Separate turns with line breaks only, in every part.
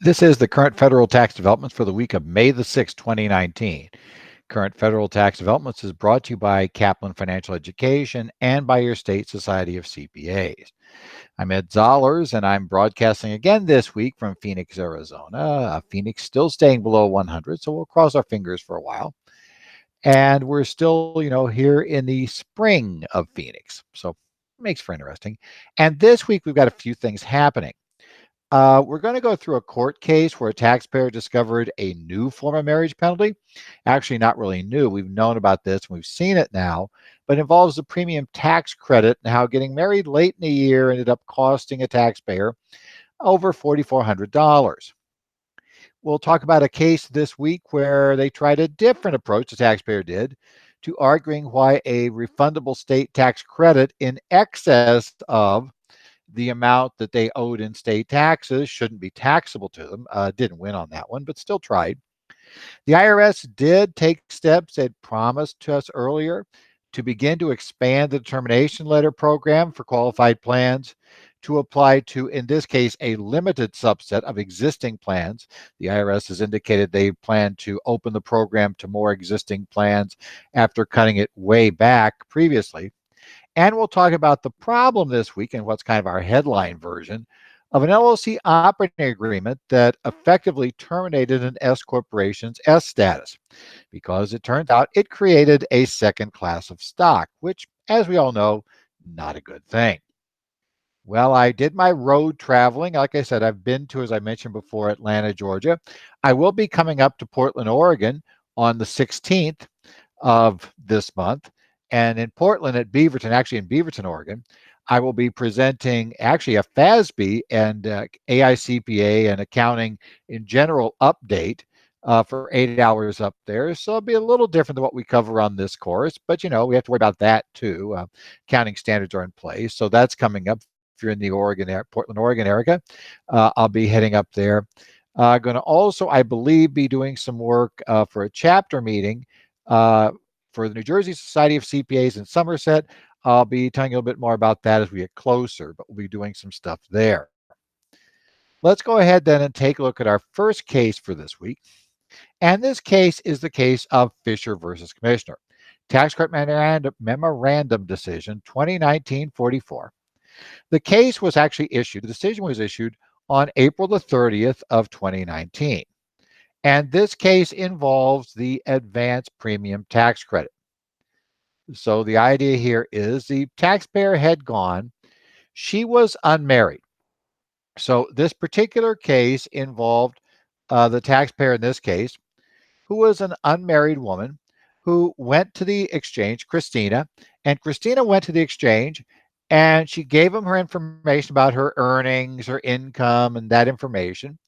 This is the current federal tax developments for the week of May the 6th, 2019. Current federal tax developments is brought to you by Kaplan Financial Education and by your state society of CPAs. I'm Ed Zollers, and I'm broadcasting again this week from Phoenix, Arizona. Phoenix still staying below 100, so we'll cross our fingers for a while. And we're still, here in the spring of Phoenix, so it makes for interesting. And this week we've got a few things happening. We're going to go through a court case where a taxpayer discovered a new form of marriage penalty. Actually, not really new. We've known about this and we've seen it now, but it involves the premium tax credit and how getting married late in the year ended up costing a taxpayer over $4,400. We'll talk about a case this week where they tried a different approach, the taxpayer did, to arguing why a refundable state tax credit in excess of the amount that they owed in state taxes shouldn't be taxable to them. Didn't win on that one, but still tried. The IRS did take steps they'd promised to us earlier to begin to expand the determination letter program for qualified plans to apply to, in this case, a limited subset of existing plans. The IRS has indicated they plan to open the program to more existing plans after cutting it way back previously. And we'll talk about the problem this week and what's kind of our headline version of an LLC operating agreement that effectively terminated an S corporation's S status because it turns out it created a second class of stock, which, as we all know, not a good thing. Well, I did my road traveling. Like I said, I've been to, as I mentioned before, Atlanta, Georgia. I will be coming up to Portland, Oregon on the 16th of this month. And in Portland at Beaverton, actually in Beaverton, Oregon, I will be presenting actually a FASB and AICPA and accounting in general update for 8 hours up there. So it'll be a little different than what we cover on this course, but we have to worry about that too. Accounting standards are in place. So that's coming up. If you're in the Portland, Oregon area, I'll be heading up there. Going to also, I believe, be doing some work for a chapter meeting for the New Jersey Society of CPAs in Somerset. I'll be telling you a little bit more about that as we get closer, but we'll be doing some stuff there. Let's go ahead then and take a look at our first case for this week. And this case is the case of Fisher versus Commissioner. Tax Court Memorandum Decision 2019-44. The case was actually issued, the decision was issued on April the 30th of 2019. And this case involves the advance premium tax credit. So the idea here is the taxpayer had gone, she was unmarried. So this particular case involved the taxpayer in this case, who was an unmarried woman who went to the exchange, Christina, and Christina went to the exchange and she gave him her information about her earnings, her income, and that information.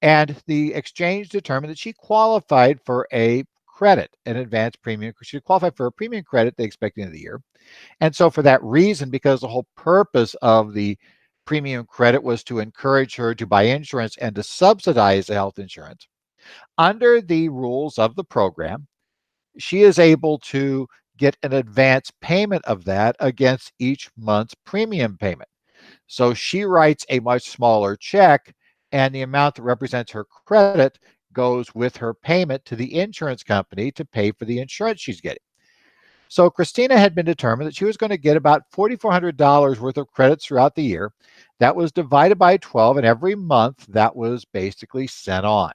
And the exchange determined that she qualified for a credit, an advanced premium. She qualified for a premium credit they expect at the end of the year. And so for that reason, because the whole purpose of the premium credit was to encourage her to buy insurance and to subsidize the health insurance, under the rules of the program, she is able to get an advance payment of that against each month's premium payment. So she writes a much smaller check, and the amount that represents her credit goes with her payment to the insurance company to pay for the insurance she's getting. So Christina had been determined that she was going to get about $4,400 worth of credits throughout the year. That was divided by 12, and every month that was basically sent on.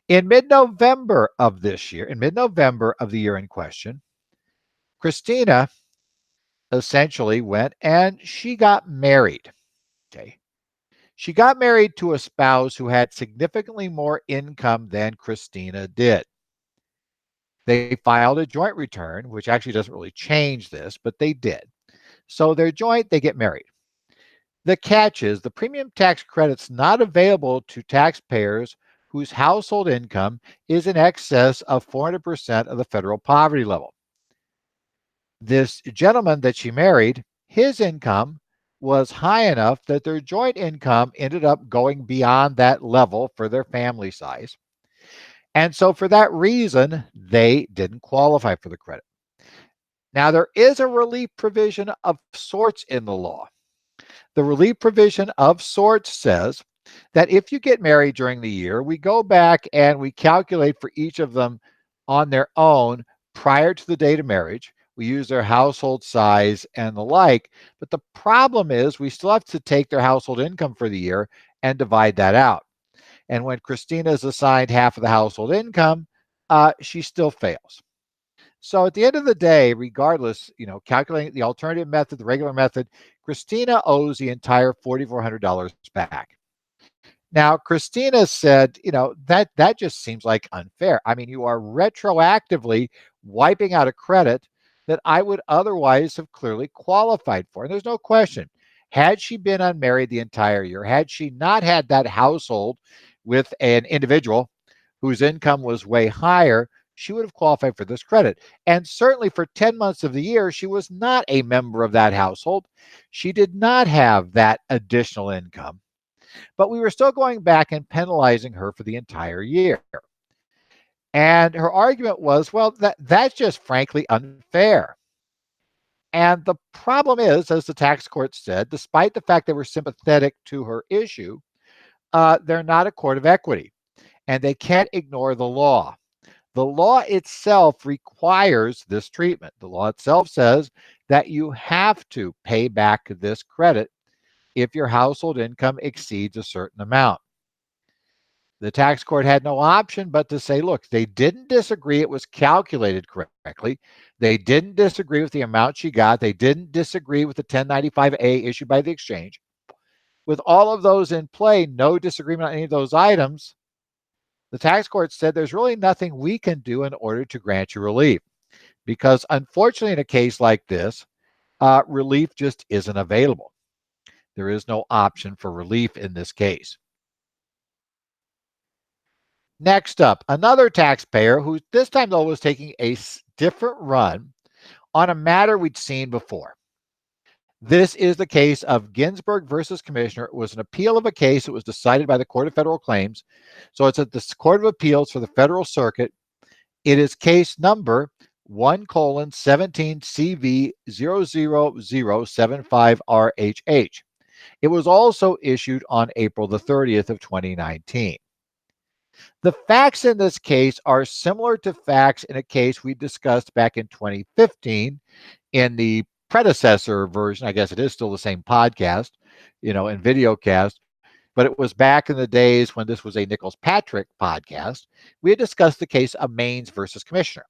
In mid-November of this year, in mid-November of the year in question, Christina essentially went and she got married. Okay. She got married to a spouse who had significantly more income than Christina did. They filed a joint return, which actually doesn't really change this, but they did. So they're joint, they get married. The catch is the premium tax credit's not available to taxpayers whose household income is in excess of 400% of the federal poverty level. This gentleman that she married, his income was high enough that their joint income ended up going beyond that level for their family size. And so for that reason, they didn't qualify for the credit. Now, there is a relief provision of sorts in the law. The relief provision of sorts says that if you get married during the year, we go back and we calculate for each of them on their own prior to the date of marriage. We use their household size and the like. But the problem is we still have to take their household income for the year and divide that out. And when Christina is assigned half of the household income, she still fails. So at the end of the day, regardless, calculating the alternative method, the regular method, Christina owes the entire $4,400 back. Now, Christina said, that just seems like unfair. I mean, you are retroactively wiping out a credit that I would otherwise have clearly qualified for. And there's no question. Had she been unmarried the entire year, had she not had that household with an individual whose income was way higher, she would have qualified for this credit. And certainly for 10 months of the year, she was not a member of that household. She did not have that additional income, but we were still going back and penalizing her for the entire year. And her argument was, well, that's just frankly unfair. And the problem is, as the tax court said, despite the fact they were sympathetic to her issue, they're not a court of equity and they can't ignore the law. The law itself requires this treatment. The law itself says that you have to pay back this credit if your household income exceeds a certain amount. The tax court had no option but to say, look, they didn't disagree it was calculated correctly. They didn't disagree with the amount she got. They didn't disagree with the 1095A issued by the exchange. With all of those in play, no disagreement on any of those items, the tax court said there's really nothing we can do in order to grant you relief. Because unfortunately, in a case like this, relief just isn't available. There is no option for relief in this case. Next up, another taxpayer who this time, though, was taking a different run on a matter we'd seen before. This is the case of Ginsburg versus Commissioner. It was an appeal of a case that was decided by the Court of Federal Claims. So it's at the Court of Appeals for the Federal Circuit. It is case number 1:17CV00075RHH. It was also issued on April the 30th of 2019. The facts in this case are similar to facts in a case we discussed back in 2015 in the predecessor version. I guess it is still the same podcast, and video cast, but it was back in the days when this was a Nichols Patrick podcast. We had discussed the case of Maines versus Commissioner.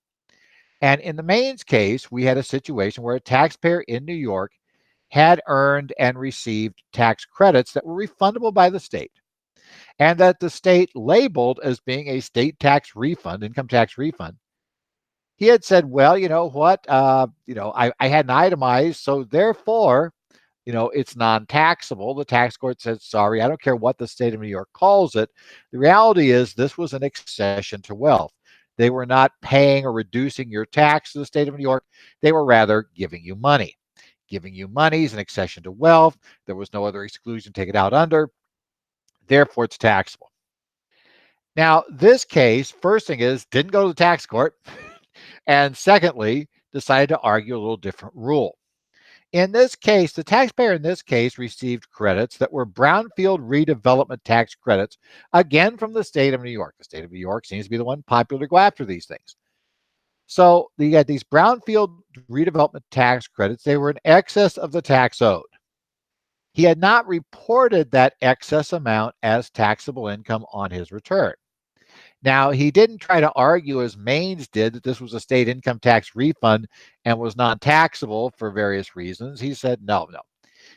And in the Maines case, we had a situation where a taxpayer in New York had earned and received tax credits that were refundable by the state, and that the state labeled as being a state tax refund, income tax refund. He had said, well, you know what, I hadn't itemized, so therefore, it's non-taxable. The tax court said, sorry, I don't care what the state of New York calls it. The reality is this was an accession to wealth. They were not paying or reducing your tax to the state of New York. They were rather giving you money. Giving you money is an accession to wealth. There was no other exclusion to take it out under. Therefore, it's taxable. Now, this case, first thing is, didn't go to the tax court. And secondly, decided to argue a little different rule. In this case, the taxpayer in this case received credits that were brownfield redevelopment tax credits, again from the state of New York. The state of New York seems to be the one popular to go after these things. So you had these brownfield redevelopment tax credits. They were in excess of the tax owed. He had not reported that excess amount as taxable income on his return. Now, he didn't try to argue, as Maines did, that this was a state income tax refund and was non-taxable for various reasons. He said, no.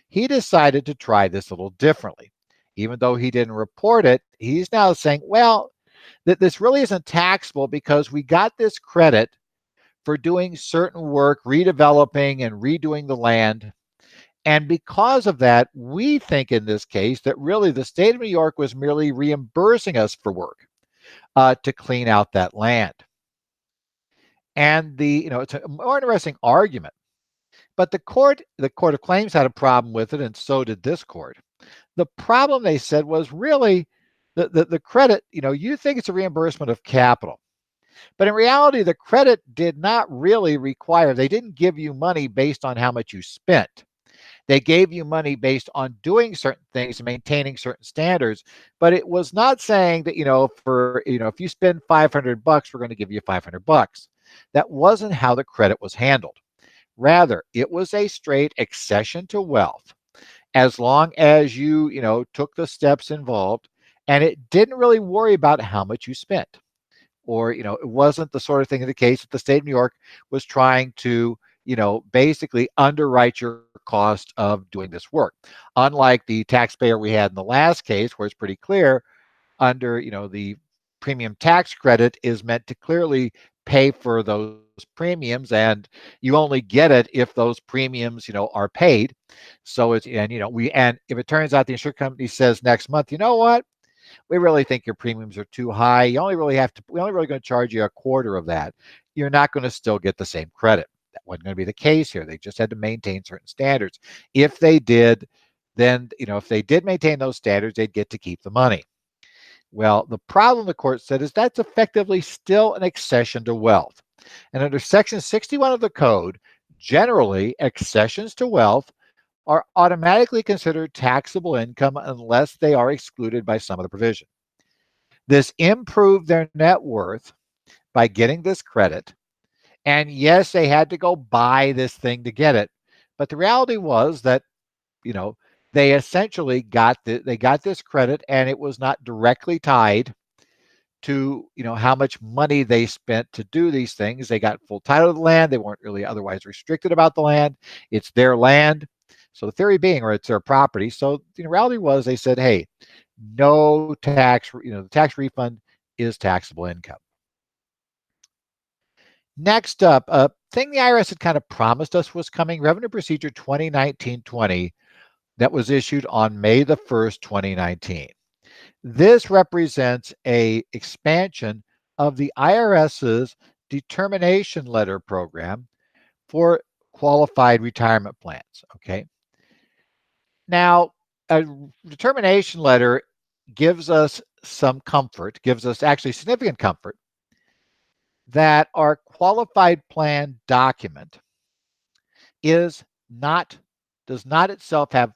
He decided to try this a little differently. Even though he didn't report it, he's now saying, well, that this really isn't taxable because we got this credit for doing certain work, redeveloping and redoing the land. And because of that, we think in this case that really the state of New York was merely reimbursing us for work to clean out that land. And it's a more interesting argument. But the Court of Claims had a problem with it, and so did this court. The problem, they said, was really the credit. You think it's a reimbursement of capital. But in reality, the credit did not really require, they didn't give you money based on how much you spent. They gave you money based on doing certain things and maintaining certain standards, but it was not saying that, if you spend 500 bucks, we're going to give you 500 bucks. That wasn't how the credit was handled. Rather, it was a straight accession to wealth as long as you took the steps involved, and it didn't really worry about how much you spent. Or, it wasn't the sort of thing in the case that the state of New York was trying to, basically underwrite your cost of doing this work. Unlike the taxpayer we had in the last case, where it's pretty clear under, the premium tax credit is meant to clearly pay for those premiums, and you only get it if those premiums, are paid. So it's, and, and if it turns out the insurance company says next month, you know what? We really think your premiums are too high. We only really going to charge you a quarter of that. You're not going to still get the same credit. That wasn't going to be the case here. They just had to maintain certain standards. If they did, then, if they did maintain those standards, they'd get to keep the money. Well, the problem, the court said, is that's effectively still an accession to wealth. And under Section 61 of the code, generally, accessions to wealth are automatically considered taxable income unless they are excluded by some other provision. This improved their net worth by getting this credit. And yes, they had to go buy this thing to get it. But the reality was that, you know, they essentially they got this credit, and it was not directly tied to, how much money they spent to do these things. They got full title of the land. They weren't really otherwise restricted about the land. It's their land. So the theory being, or it's their property. So the reality was they said, hey, no tax, the tax refund is taxable income. Next up, a thing the IRS had kind of promised us was coming, Revenue Procedure 2019-20, that was issued on May the 1st, 2019. This represents a expansion of the IRS's determination letter program for qualified retirement plans, okay? Now, a determination letter gives us some comfort, gives us actually significant comfort that our qualified plan document is not does not itself have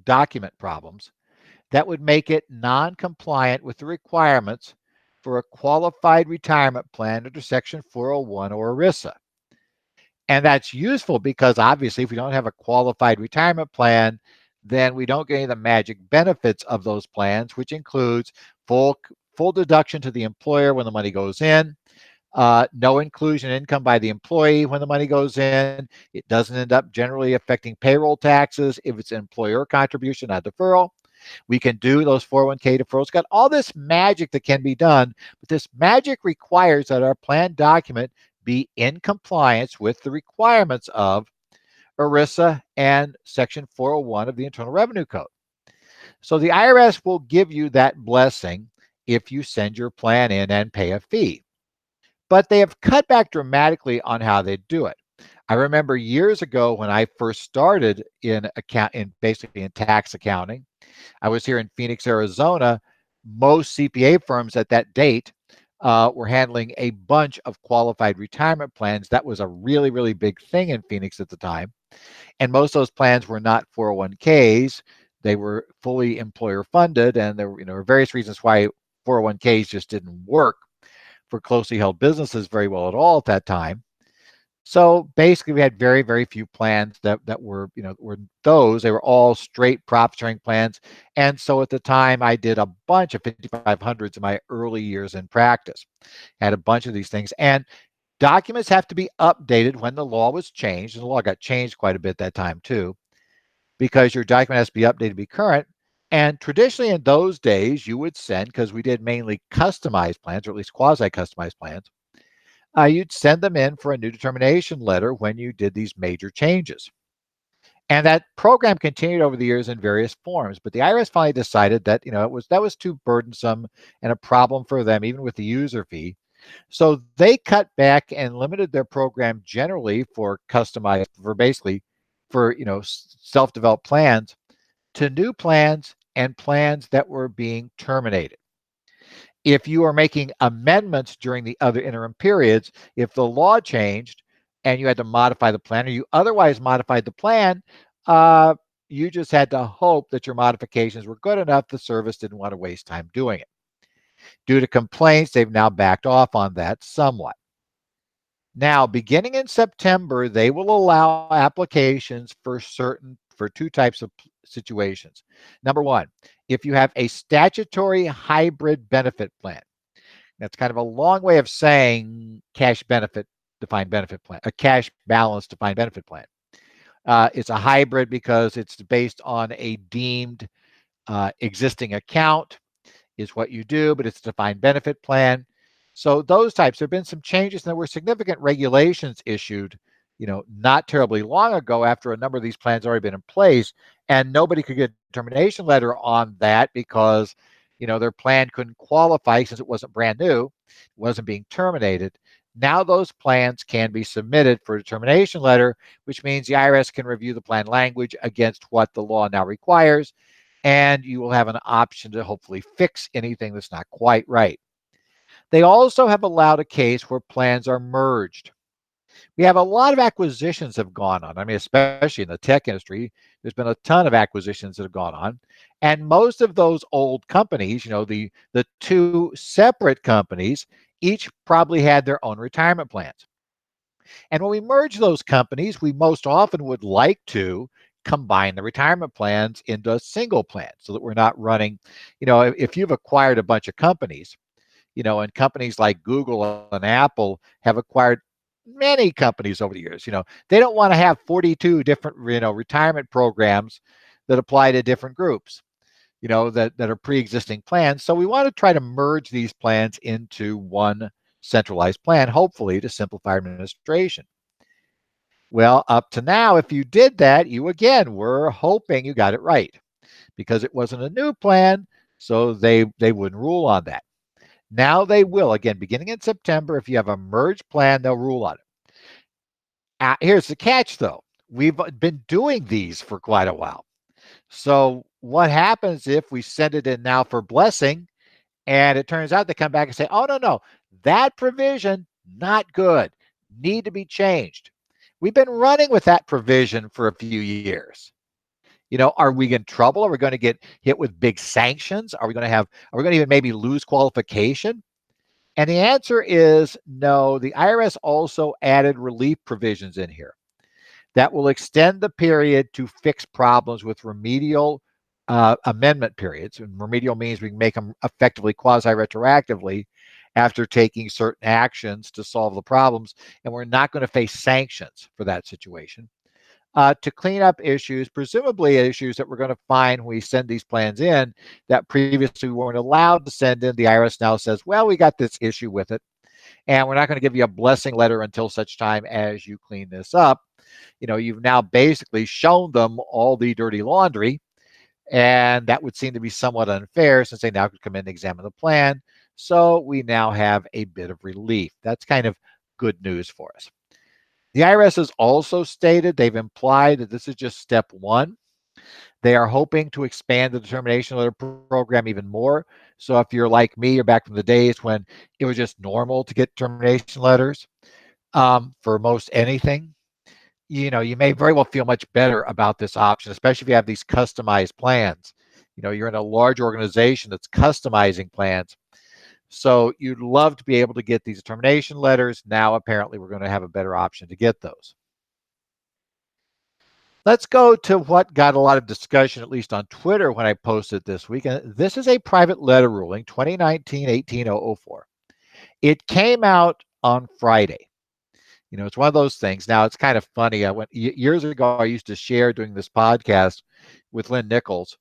document problems that would make it non-compliant with the requirements for a qualified retirement plan under Section 401 or ERISA. And that's useful because obviously if we don't have a qualified retirement plan, then we don't get any of the magic benefits of those plans, which includes full deduction to the employer when the money goes in, no inclusion income by the employee when the money goes in. It doesn't end up generally affecting payroll taxes if it's an employer contribution, not deferral. We can do those 401k deferrals. It's got all this magic that can be done, but this magic requires that our plan document be in compliance with the requirements of ERISA and Section 401 of the Internal Revenue Code. So the IRS will give you that blessing if you send your plan in and pay a fee. But they have cut back dramatically on how they do it. I remember years ago when I first started basically in tax accounting. I was here in Phoenix, Arizona. Most CPA firms at that date were handling a bunch of qualified retirement plans. That was a really, really big thing in Phoenix at the time. And most of those plans were not 401ks. They were fully employer funded. And there were various reasons why 401ks just didn't work for closely held businesses very well at all at that time. So basically, we had very, very few plans that were, were those. They were all straight profit sharing plans. And so at the time, I did a bunch of 5500s in my early years in practice. Had a bunch of these things. And documents have to be updated when the law was changed. And the law got changed quite a bit that time, too, because your document has to be updated to be current. And traditionally in those days, you would send, because we did mainly customized plans, or at least quasi-customized plans, you'd send them in for a new determination letter when you did these major changes. And that program continued over the years in various forms, but the IRS finally decided that that was too burdensome and a problem for them, even with the user fee. So they cut back and limited their program generally for customized, for self-developed plans to new plans and plans that were being terminated. If you are making amendments during the other interim periods, if the law changed and you had to modify the plan, or you otherwise modified the plan, Uh, you just had to hope that your modifications were good enough the service didn't want to waste time doing it. Due to complaints, they've now backed off on that somewhat. Now, beginning in September, they will allow applications for two types of situations. Number one, if you have a statutory hybrid benefit plan. That's kind of a long way of saying cash benefit defined benefit plan, a cash balance defined benefit plan. It's a hybrid because it's based on a deemed existing account is what you do, but it's a defined benefit plan. So those types, there have been some changes. And there were significant regulations issued, not terribly long ago after a number of these plans already been in place, and nobody could get a termination letter on that because, their plan couldn't qualify since it wasn't brand new, it wasn't being terminated. Now those plans can be submitted for a termination letter, which means the IRS can review the plan language against what the law now requires, and you will have an option to hopefully fix anything that's not quite right. They also have allowed a case where plans are merged. We have a lot of acquisitions have gone on. I mean, especially in the tech industry, there's been a ton of acquisitions that have gone on. And most of those old companies, the two separate companies, each probably had their own retirement plans. And when we merge those companies, we most often would like to combine the retirement plans into a single plan so that we're not running, if you've acquired a bunch of companies, and companies like Google and Apple have acquired many companies over the years, they don't want to have 42 different, retirement programs that apply to different groups, that are pre-existing plans. So we want to try to merge these plans into one centralized plan, hopefully to simplify administration. Well, up to now, if you did that, you again were hoping you got it right because it wasn't a new plan, so they wouldn't rule on that. Now they will again, beginning in September. If you have a merged plan, they'll rule on it. Here's the catch, though: we've been doing these for quite a while. So what happens if we send it in now for blessing, and it turns out they come back and say, "Oh no, that provision not good, need to be changed." We've been running with that provision for a few years. Are we in trouble? Are we going to get hit with big sanctions? Are we going to even maybe lose qualification? And the answer is no. The IRS also added relief provisions in here that will extend the period to fix problems with remedial amendment periods. And remedial means we can make them effectively quasi-retroactively after taking certain actions to solve the problems. And we're not going to face sanctions for that situation. To clean up issues, presumably issues that we're going to find when we send these plans in that previously we weren't allowed to send in. The IRS now says, well, we got this issue with it, and we're not going to give you a blessing letter until such time as you clean this up. You've now basically shown them all the dirty laundry, and that would seem to be somewhat unfair since they now could come in and examine the plan. So we now have a bit of relief. That's kind of good news for us. The IRS has also stated, they've implied that this is just step one. They are hoping to expand the determination letter program even more. So if you're like me, you're back from the days when it was just normal to get termination letters for most anything, you may very well feel much better about this option, especially if you have these customized plans. You're in a large organization that's customizing plans. So you'd love to be able to get these termination letters. Now, apparently, we're going to have a better option to get those. Let's go to what got a lot of discussion, at least on Twitter, when I posted this week. And this is a private letter ruling, 2019-18004. It came out on Friday. It's one of those things. Now, it's kind of funny. Years ago, I used to share doing this podcast with Lynn Nichols.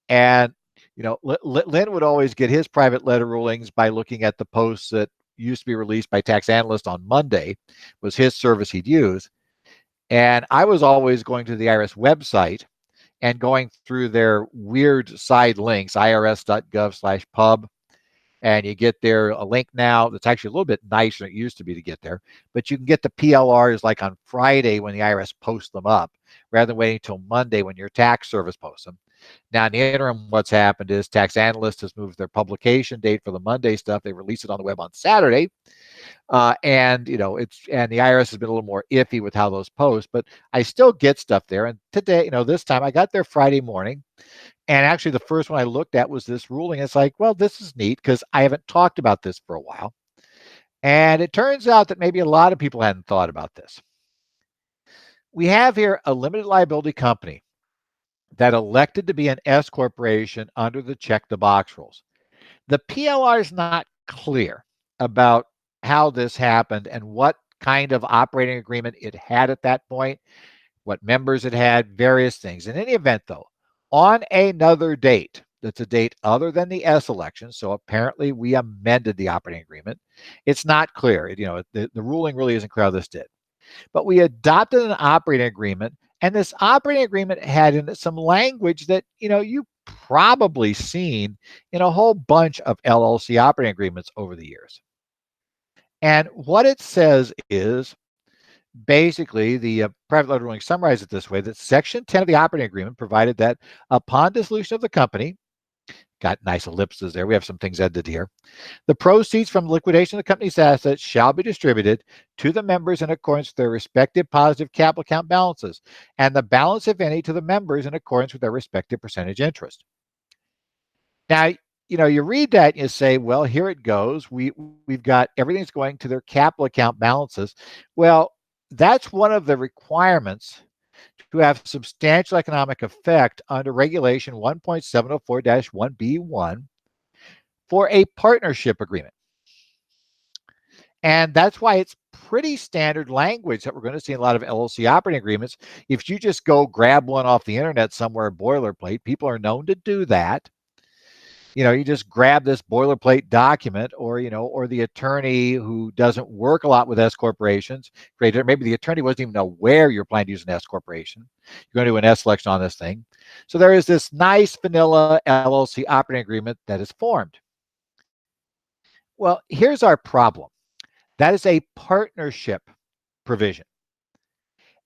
And, Lynn would always get his private letter rulings by looking at the posts that used to be released by Tax Analyst on Monday, was his service he'd use. And I was always going to the IRS website and going through their weird side links, irs.gov/pub. And you get there a link now that's actually a little bit nicer than it used to be to get there. But you can get the PLRs like on Friday when the IRS posts them up. rather than waiting until Monday when your tax service posts them. Now, in the interim, what's happened is Tax Analyst has moved their publication date for the Monday stuff. They release it on the web on Saturday. And and the IRS has been a little more iffy with how those post, but I still get stuff there. And today, this time I got there Friday morning, and actually the first one I looked at was this ruling. It's like, well, this is neat because I haven't talked about this for a while. And it turns out that maybe a lot of people hadn't thought about this. We have here a limited liability company that elected to be an S corporation under the check the box rules. The PLR is not clear about how this happened and what kind of operating agreement it had at that point, what members it had, various things. In any event, though, on another date, that's a date other than the S election, so apparently we amended the operating agreement. It's not clear. The ruling really isn't clear how this did. But we adopted an operating agreement, and this operating agreement had in it some language that, you've probably seen in a whole bunch of LLC operating agreements over the years. And what it says is basically the private letter ruling summarized it this way: that Section 10 of the operating agreement provided that upon dissolution of the company, got nice ellipses there, we have some things edited here, the proceeds from liquidation of the company's assets shall be distributed to the members in accordance with their respective positive capital account balances, and the balance, if any, to the members in accordance with their respective percentage interest. Now, you read that and you say, well, here it goes. We've got everything's going to their capital account balances. Well, that's one of the requirements to have substantial economic effect under Regulation 1.704-1B1 for a partnership agreement. And that's why it's pretty standard language that we're going to see in a lot of LLC operating agreements. If you just go grab one off the internet somewhere, boilerplate, people are known to do that. You just grab this boilerplate document, or the attorney who doesn't work a lot with S corporations created it. Maybe the attorney wasn't even aware you're planning to use an S corporation. You're going to do an S selection on this thing. So there is this nice vanilla LLC operating agreement that is formed. Well, here's our problem. That is a partnership provision.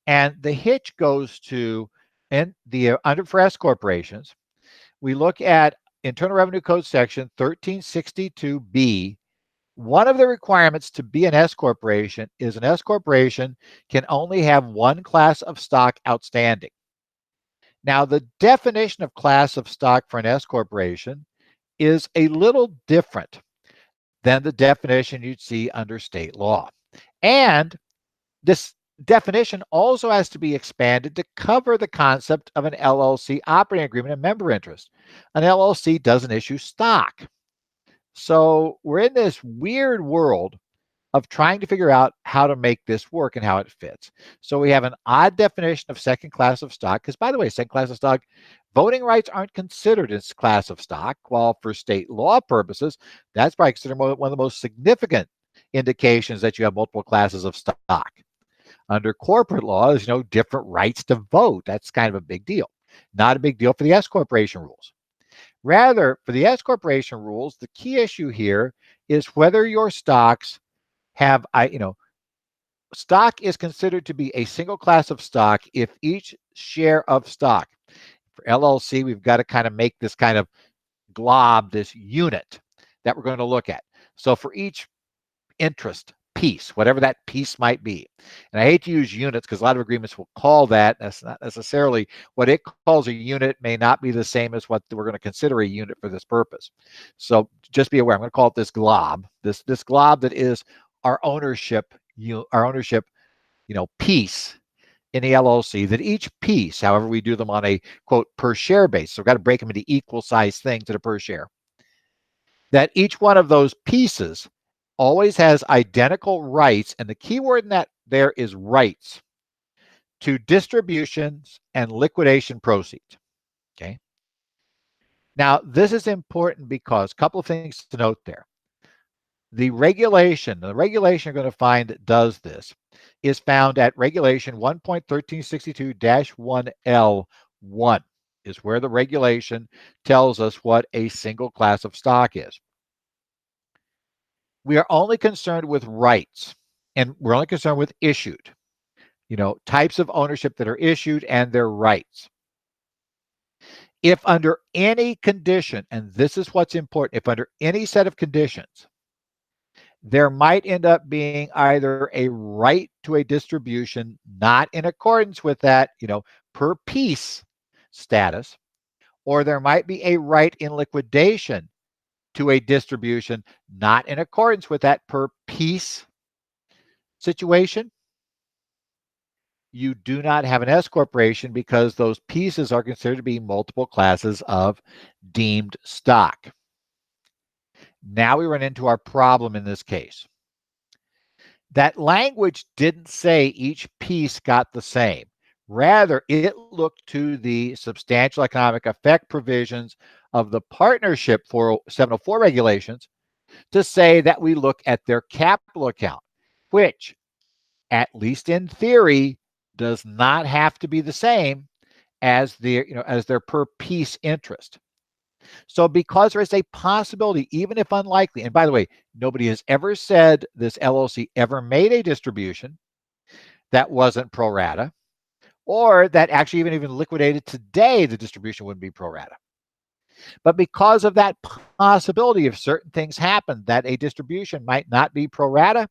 And the hitch goes to, in the under for S corporations, we look at Internal Revenue Code section 1362B. One of the requirements to be an S corporation is an S corporation can only have one class of stock outstanding. Now, the definition of class of stock for an S corporation is a little different than the definition you'd see under state law. And this definition also has to be expanded to cover the concept of an LLC operating agreement and member interest. An LLC doesn't issue stock. So we're in this weird world of trying to figure out how to make this work and how it fits. So we have an odd definition of second class of stock, because, by the way, second class of stock, voting rights aren't considered as class of stock, while for state law purposes, that's probably considered one of the most significant indications that you have multiple classes of stock. Under corporate law, there's different rights to vote. That's kind of a big deal. Not a big deal for the S corporation rules. Rather, for the S corporation rules, the key issue here is whether your stocks have, stock is considered to be a single class of stock if each share of stock. For LLC, we've got to kind of make this kind of glob, this unit that we're going to look at. So for each interest piece, whatever that piece might be, and I hate to use units because a lot of agreements will call that. That's not necessarily what it calls a unit, may not be the same as what we're going to consider a unit for this purpose. So just be aware, I'm going to call it this glob, this glob that is our ownership piece in the LLC, that each piece, however we do them on a quote per share basis, so we've got to break them into equal size things that are per share, that each one of those pieces always has identical rights, and the key word in that there is rights, to distributions and liquidation proceeds. Okay. Now, this is important because a couple of things to note there. The regulation you're going to find that does this is found at Regulation 1.1362-1L1 is where the regulation tells us what a single class of stock is. We are only concerned with rights, and we're only concerned with issued. types of ownership that are issued and their rights. If under any condition, and this is what's important, if under any set of conditions, there might end up being either a right to a distribution not in accordance with that, per piece status, or there might be a right in liquidation to a distribution not in accordance with that per piece situation, you do not have an S corporation because those pieces are considered to be multiple classes of deemed stock. Now we run into our problem in this case. That language didn't say each piece got the same. Rather, it looked to the substantial economic effect provisions of the partnership 704 regulations to say that we look at their capital account, which, at least in theory, does not have to be the same as their per piece interest. So because there is a possibility, even if unlikely, and by the way, nobody has ever said this LLC ever made a distribution that wasn't pro rata, or that actually even liquidated today, the distribution wouldn't be pro rata. But because of that possibility, if certain things happen, that a distribution might not be pro rata,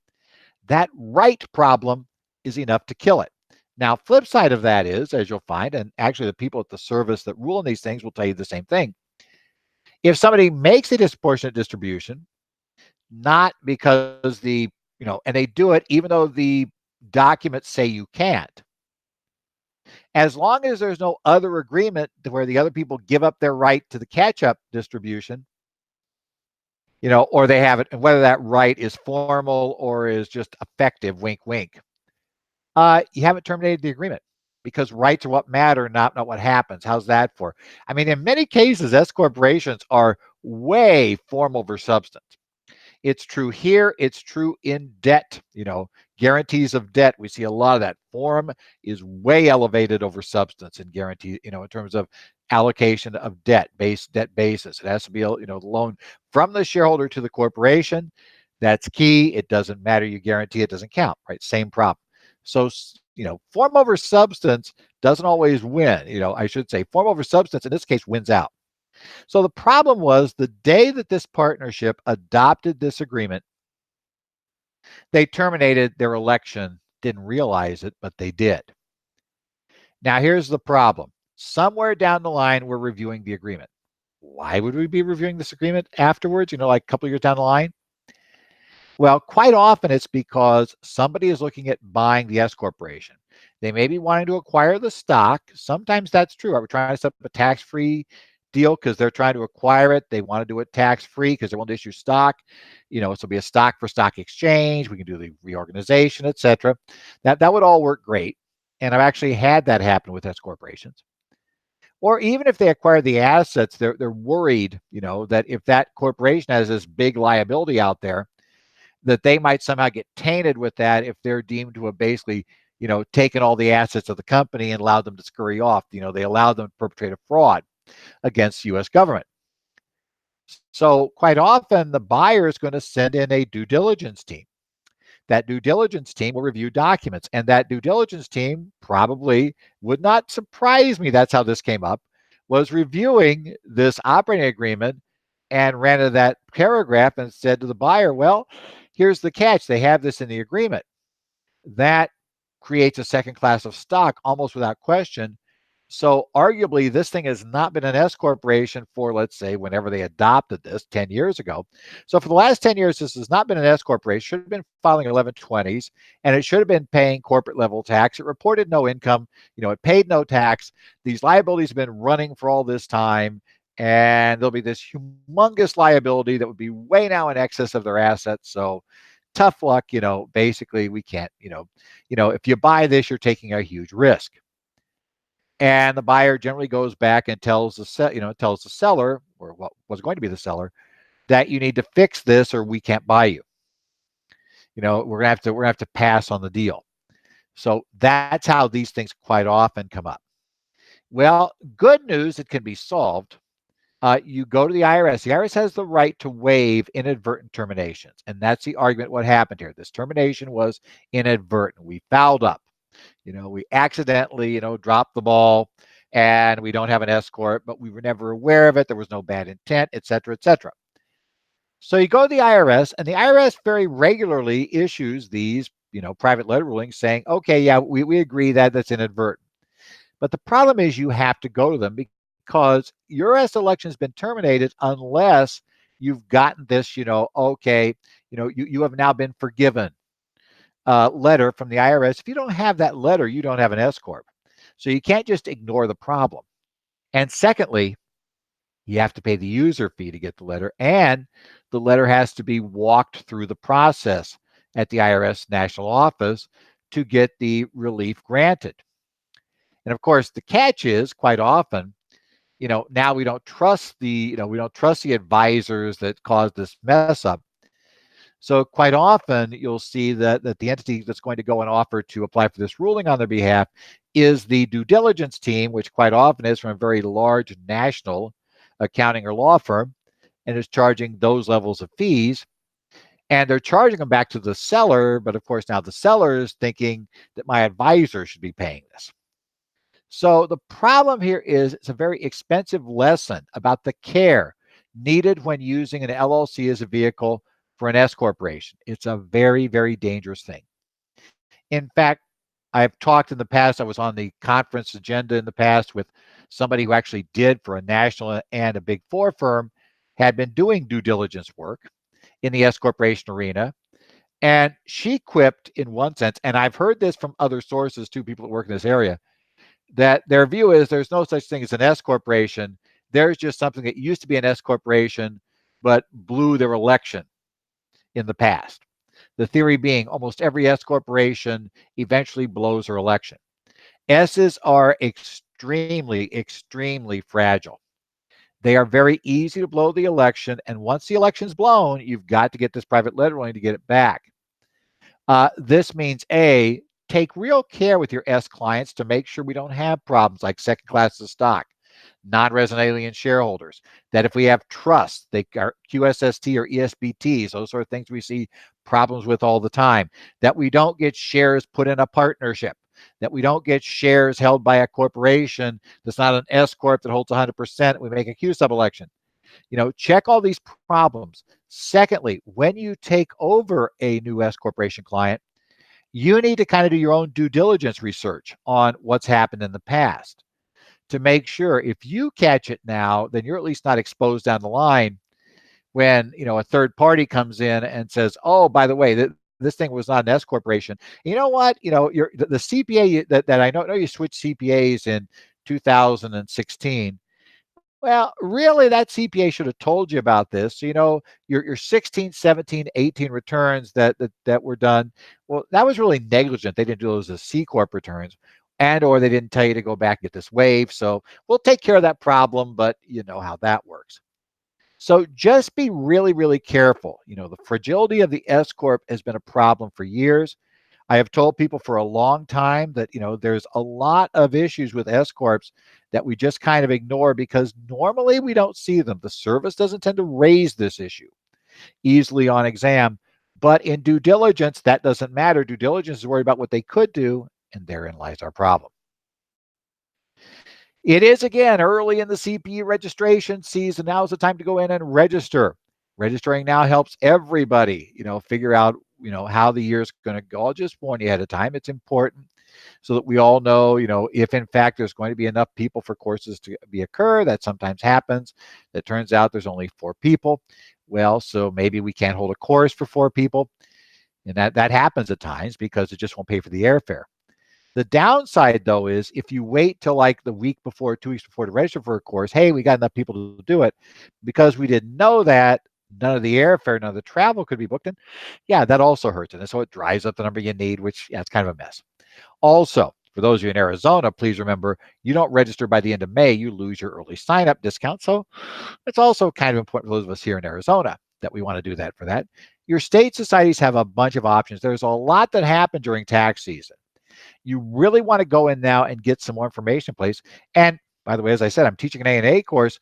that right problem is enough to kill it. Now, flip side of that is, as you'll find, and actually the people at the service that rule on these things will tell you the same thing. If somebody makes a disproportionate distribution, not because and they do it even though the documents say you can't, as long as there's no other agreement where the other people give up their right to the catch-up distribution, or they have it, and whether that right is formal or is just effective, wink, wink, you haven't terminated the agreement because rights are what matter, not what happens. How's that for? I mean, in many cases, S corporations are way form over substance. It's true here. It's true in debt, guarantees of debt. We see a lot of that. Form is way elevated over substance and guarantee, in terms of allocation of debt basis. It has to be, the loan from the shareholder to the corporation. That's key. It doesn't matter. You guarantee it doesn't count, right? Same problem. So, form over substance doesn't always win. I should say form over substance in this case wins out. So the problem was the day that this partnership adopted this agreement, they terminated their election, didn't realize it, but they did. Now, here's the problem. Somewhere down the line, we're reviewing the agreement. Why would we be reviewing this agreement afterwards, like a couple of years down the line? Well, quite often it's because somebody is looking at buying the S corporation. They may be wanting to acquire the stock. Sometimes that's true. Are we trying to set up a tax-free deal because they're trying to acquire it? They want to do it tax-free because they want to issue stock. So it'll be a stock for stock exchange. We can do the reorganization, etc. That would all work great. And I've actually had that happen with S corporations. Or even if they acquire the assets, they're worried, that if that corporation has this big liability out there, that they might somehow get tainted with that if they're deemed to have basically, taken all the assets of the company and allowed them to scurry off. They allowed them to perpetrate a fraud against the U.S. government. So quite often the buyer is going to send in a due diligence team. That due diligence team will review documents, and that due diligence team probably, would not surprise me, that's how this came up, was reviewing this operating agreement and ran to that paragraph and said to the buyer, well, here's the catch. They have this in the agreement. That creates a second class of stock almost without question. So arguably, this thing has not been an S corporation for, let's say, whenever they adopted this 10 years ago. So for the last 10 years, this has not been an S corporation. Should have been filing 1120s, and it should have been paying corporate level tax. It reported no income. It paid no tax. These liabilities have been running for all this time, and there'll be this humongous liability that would be way now in excess of their assets. So tough luck. Basically, we can't. If you buy this, you're taking a huge risk. And the buyer generally goes back and tells the seller, or what was going to be the seller, that you need to fix this or we can't buy you. We're gonna have to pass on the deal. So that's how these things quite often come up. Well, good news, it can be solved. You go to the IRS. The IRS has the right to waive inadvertent terminations, and that's the argument. What happened here? This termination was inadvertent. We fouled up. We accidentally, drop the ball and we don't have an S corp, but we were never aware of it. There was no bad intent, et cetera, et cetera. So you go to the IRS, and the IRS very regularly issues these, private letter rulings saying, okay, yeah, we agree that that's inadvertent. But the problem is you have to go to them because your U.S. election has been terminated unless you've gotten this, okay, you have now been forgiven letter from the IRS. If you don't have that letter, you don't have an S corp. So you can't just ignore the problem. And secondly, you have to pay the user fee to get the letter, and the letter has to be walked through the process at the IRS national office to get the relief granted. And of course, the catch is quite often, now we don't trust the advisors that caused this mess up. So quite often you'll see that the entity that's going to go and offer to apply for this ruling on their behalf is the due diligence team, which quite often is from a very large national accounting or law firm and is charging those levels of fees. And they're charging them back to the seller, but of course now the seller is thinking that my advisor should be paying this. So the problem here is it's a very expensive lesson about the care needed when using an LLC as a vehicle for an S corporation. It's a very, very dangerous thing. In fact, I've talked in the past, I was on the conference agenda in the past with somebody who actually did for a national and a big four firm, had been doing due diligence work in the S corporation arena. And she quipped in one sense, and I've heard this from other sources too, people that work in this area, that their view is there's no such thing as an S corporation. There's just something that used to be an S corporation, but blew their election in the past. The theory being almost every S corporation eventually blows her election. S's are extremely, extremely fragile. They are very easy to blow the election. And once the election's blown, you've got to get this private letter ruling to get it back. This means A, take real care with your S clients to make sure we don't have problems like second classes stock, non-resident alien shareholders, that if we have trusts, they are QSST or ESBTs, those sort of things we see problems with all the time, that we don't get shares put in a partnership, that we don't get shares held by a corporation that's not an S corp that holds 100%, we make a Q sub election. Check all these problems. Secondly, when you take over a new S corporation client, you need to kind of do your own due diligence research on what's happened in the past to make sure if you catch it now, then you're at least not exposed down the line when a third party comes in and says, "Oh, by the way, this thing was not an S corporation." You know what? The CPA that I know you switched CPAs in 2016. Well, really, that CPA should have told you about this. Your 16, 17, 18 returns that were done. Well, that was really negligent. They didn't do those as C corp returns, or they didn't tell you to go back and get this waived. So we'll take care of that problem, but you know how that works. So just be really, really careful. The fragility of the S corp has been a problem for years. I have told people for a long time that, there's a lot of issues with S corps that we just kind of ignore because normally we don't see them. The service doesn't tend to raise this issue easily on exam, but in due diligence, that doesn't matter. Due diligence is worried about what they could do, and therein lies our problem. It is, again, early in the CPE registration season. Now is the time to go in and register. Registering now helps everybody, figure out, how the year's going to go. I'll just warn you ahead of time. It's important so that we all know, if in fact there's going to be enough people for courses to be occur. That sometimes happens. It turns out there's only 4 people. Well, so maybe we can't hold a course for 4 people. And that happens at times because it just won't pay for the airfare. The downside, though, is if you wait till like the week before, 2 weeks before to register for a course, hey, we got enough people to do it. Because we didn't know that, none of the airfare, none of the travel could be booked in. Yeah, that also hurts. And so it drives up the number you need, which, yeah, it's kind of a mess. Also, for those of you in Arizona, please remember, you don't register by the end of May, you lose your early sign-up discount. So it's also kind of important for those of us here in Arizona that we want to do that for that. Your state societies have a bunch of options. There's a lot that happen during tax season. You really want to go in now and get some more information in place. And by the way, as I said, I'm teaching an A&A course.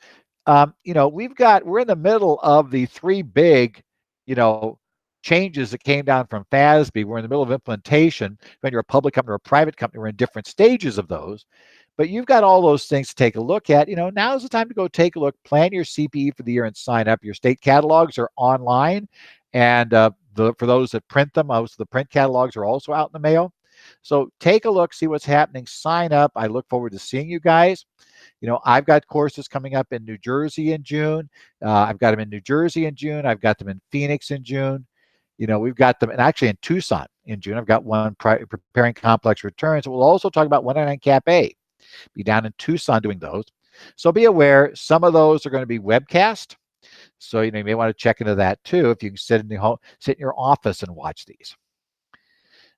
We're in the middle of the 3 big, you know, changes that came down from FASB. We're in the middle of implementation. When you're a public company or a private company, we're in different stages of those. But you've got all those things to take a look at. Now's the time to go take a look, plan your CPE for the year, and sign up. Your state catalogs are online, and for those that print them, most of the print catalogs are also out in the mail. So take a look, see what's happening, sign up. I look forward to seeing you guys. I've got courses coming up in New Jersey in June. I've got them in New Jersey in June. I've got them in Phoenix in June. We've got them, and actually in Tucson in June. I've got one preparing complex returns. We'll also talk about 199 Cap A. Be down in Tucson doing those. So be aware, some of those are going to be webcast. So you may want to check into that too if you can sit in your office and watch these.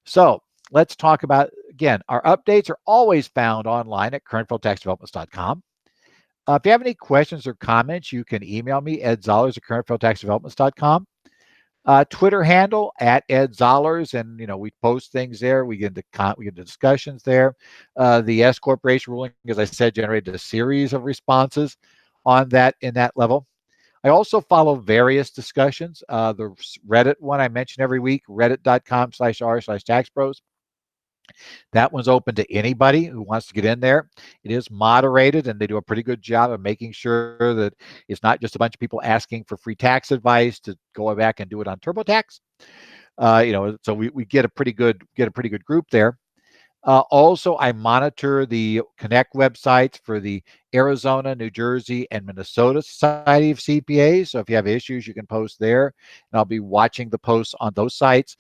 So let's talk about, again, our updates are always found online at currentfederaltaxdevelopments.com. If you have any questions or comments, you can email me, edzollers at currentfederaltaxdevelopments.com. Twitter handle at edzollers, and we post things there. We get into discussions there. The S corporation ruling, as I said, generated a series of responses on that in that level. I also follow various discussions. The Reddit one I mention every week, reddit.com/r/taxpros. That one's open to anybody who wants to get in there. It is moderated, and they do a pretty good job of making sure that it's not just a bunch of people asking for free tax advice to go back and do it on TurboTax. So we get a pretty good group there. Also, I monitor the Connect websites for the Arizona, New Jersey, and Minnesota Society of CPAs. So if you have issues, you can post there, and I'll be watching the posts on those sites.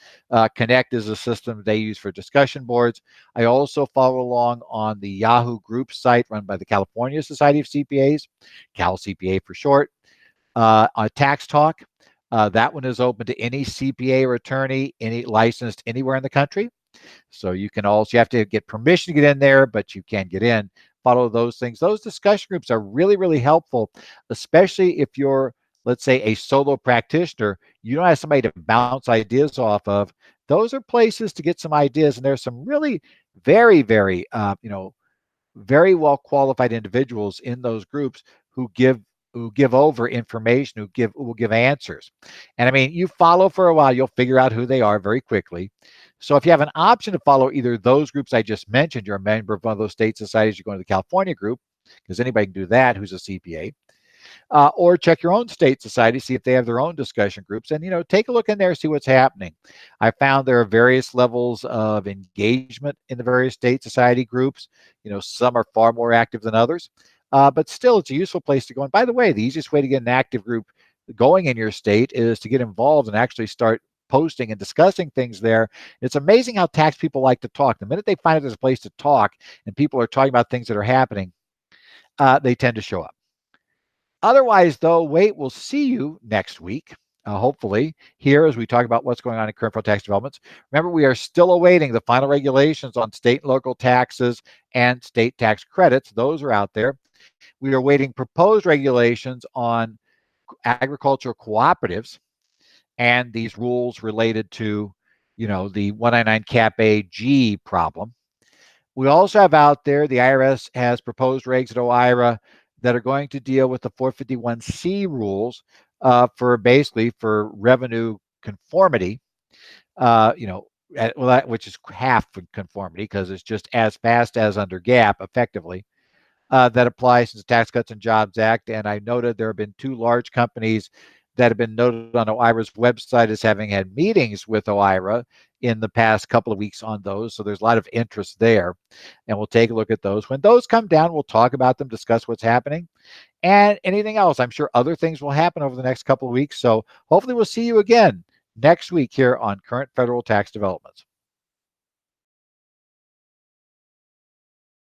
Connect is a system they use for discussion boards. I also follow along on the Yahoo Group site run by the California Society of CPAs, Cal CPA for short. On Tax Talk, that one is open to any CPA or attorney, any licensed anywhere in the country. So you have to get permission to get in there, but you can get in. Follow those things. Those discussion groups are really, really helpful, especially if you're, let's say, a solo practitioner. You don't have somebody to bounce ideas off of. Those are places to get some ideas, and there's some really very, very, very well qualified individuals in those groups who give over information, who will give answers. And I mean, you follow for a while, you'll figure out who they are very quickly. So if you have an option to follow either those groups I just mentioned, you're a member of one of those state societies, you're going to the California group, because anybody can do that who's a CPA. Or check your own state society, see if they have their own discussion groups, and take a look in there, see what's happening. I found there are various levels of engagement in the various state society groups. Some are far more active than others, but still, it's a useful place to go. And by the way, the easiest way to get an active group going in your state is to get involved and actually start posting and discussing things there. It's amazing how tax people like to talk. The minute they find there's a place to talk and people are talking about things that are happening, they tend to show up. Otherwise, though, we'll see you next week, hopefully, here as we talk about what's going on in current federal tax developments. Remember, we are still awaiting the final regulations on state and local taxes and state tax credits. Those are out there. We are awaiting proposed regulations on agricultural cooperatives and these rules related to, the 199 Cap A G problem. We also have out there, the IRS has proposed regs at OIRA that are going to deal with the 451C rules for revenue conformity, which is half conformity because it's just as fast as under GAAP effectively. That applies to the Tax Cuts and Jobs Act. And I noted there have been two large companies that have been noted on OIRA's website as having had meetings with OIRA in the past couple of weeks on those. So there's a lot of interest there. And we'll take a look at those. When those come down, we'll talk about them, discuss what's happening, and anything else. I'm sure other things will happen over the next couple of weeks. So hopefully we'll see you again next week here on Current Federal Tax Developments.